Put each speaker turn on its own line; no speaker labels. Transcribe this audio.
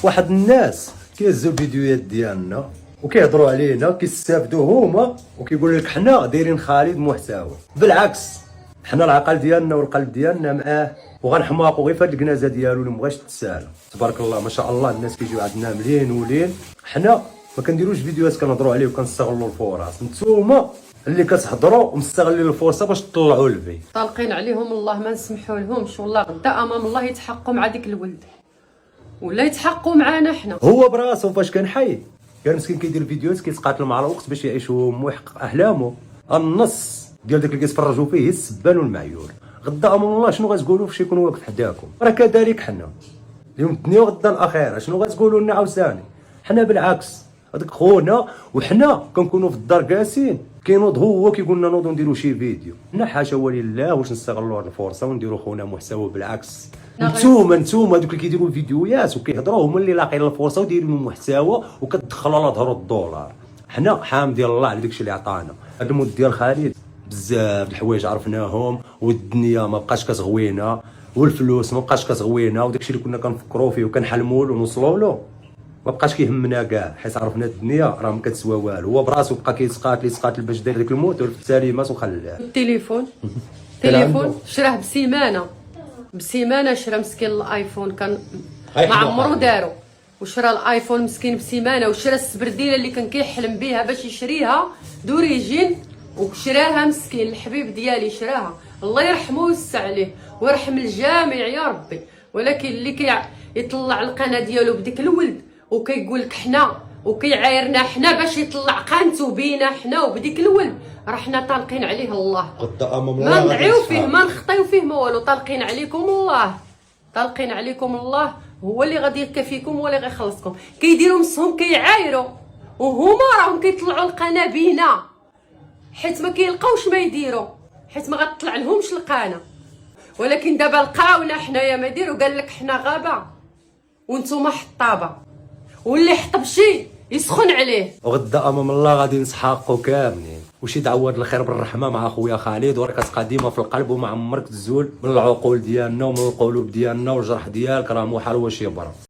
واحد الناس كيهزوا الفيديوهات ديالنا وكيهضروا علينا كيستافدوا هما وكيقول لك حنا دايرين خالد محتوى. بالعكس حنا العقل ديالنا والقلب ديالنا معاه وغنحماقوا غير في هاد الكنازه ديالو اللي مبغاش تتسالى. تبارك الله ما شاء الله الناس كيجيو عندنا مليين ولين. حنا ما كنديروش فيديوهات كنهضروا عليه وكنستغلوا الفرص، نتوما اللي كتهضروا ومستغلين الفرصه باش تطلعوا الفي.
طالقين عليهم الله ما نسمحوا لهمش، والله غدا امام الله يتحقوا مع ديك الولد ولا يتحقوا معانا حنا.
هو براسو فاش كان حي كان مسكين كيدير فيديوهات كيتقاتل مع الوقت باش يعيش هو ويحقق احلامه. النص ديال داك اللي كيتفرجوا فيه السبان والمعيور. غدا امام الله شنو غتقولوا فاش يكون واقف حداكم؟ راه كذلك حنا اليوم الدنيا وغدا الاخره. شنو غتقولوا لنا عاوتاني؟ حنا بالعكس هذاك خونا وحنا كنكونوا في الدار جالسين كينوض هو كيقول لنا نوضوا نديروا شي فيديو. حنا حاشا ولله واش نستغلوا هذه الفرصه ونديروا خونا محتوى. بالعكس نتوما دوك اللي كيديروا فيديوهات وكيهضروا هما اللي لاقيين الفرصه ودايرين محتوى وكتدخلوا على ظهر الدولار. حنا حامد الله على داكشي اللي عطانا. هذا المود ديال خالد بزاف الحوايج عرفناهم والدنيا ما بقاش كتغوينا والفلوس ما بقاش كتغوينا وداكشي اللي كنا كنفكروا فيه وكنحلموا له ونوصلوا له ما بقاش كيهمنا كاع، حيت عرفنا الدنيا راه ما كتسوى والو. هو براسو بقى كيتقاتل باش داير داك الموت في التليمات وخلاه.
التليفون شراه بسيمانه شرا مسكين الايفون كان ما عمرو دارو وشرا الايفون مسكين بسيمانه وشرا السبرديله اللي كان كيحلم بها باش يشريها دوريجين وشراها مسكين الحبيب ديالي شراها. الله يرحمه ويوسع عليه ويرحم الجميع يا ربي. ولكن اللي يطلع القناه ديالو بديك الولد وكيقول لك حنا وكيعايرنا حنا باش يطلع قنته بينا حنا وبديك الولد راه حنا طالقين عليه الله.
غدا امام الله
ما ندعيو فيه ما نخطيو فيه ما والو. طالقين عليكم الله، طالقين عليكم الله. هو اللي غادي يكفيكم هو اللي غيخلصكم. كيديروا مسهم كيعايروا وهما راهم كيطلعوا القناه بينا حيت ما كيلقاوش ما يديروا، حيت ما غتطلع لهمش القناه. ولكن دابا لقاونا حنايا ما يديروا قال لك حنا غابه وانتم حطابه واللي حطب شي يسخن عليه.
وغدا امام الله غادي نسحقوا كاملين. وشي دعوات الخير بالرحمه مع خويا خالد وراه كتقديمه في القلب وما عمرك تزول من العقول ديالنا ومن القلوب ديالنا والجرح ديالك راه محال واش يبرد.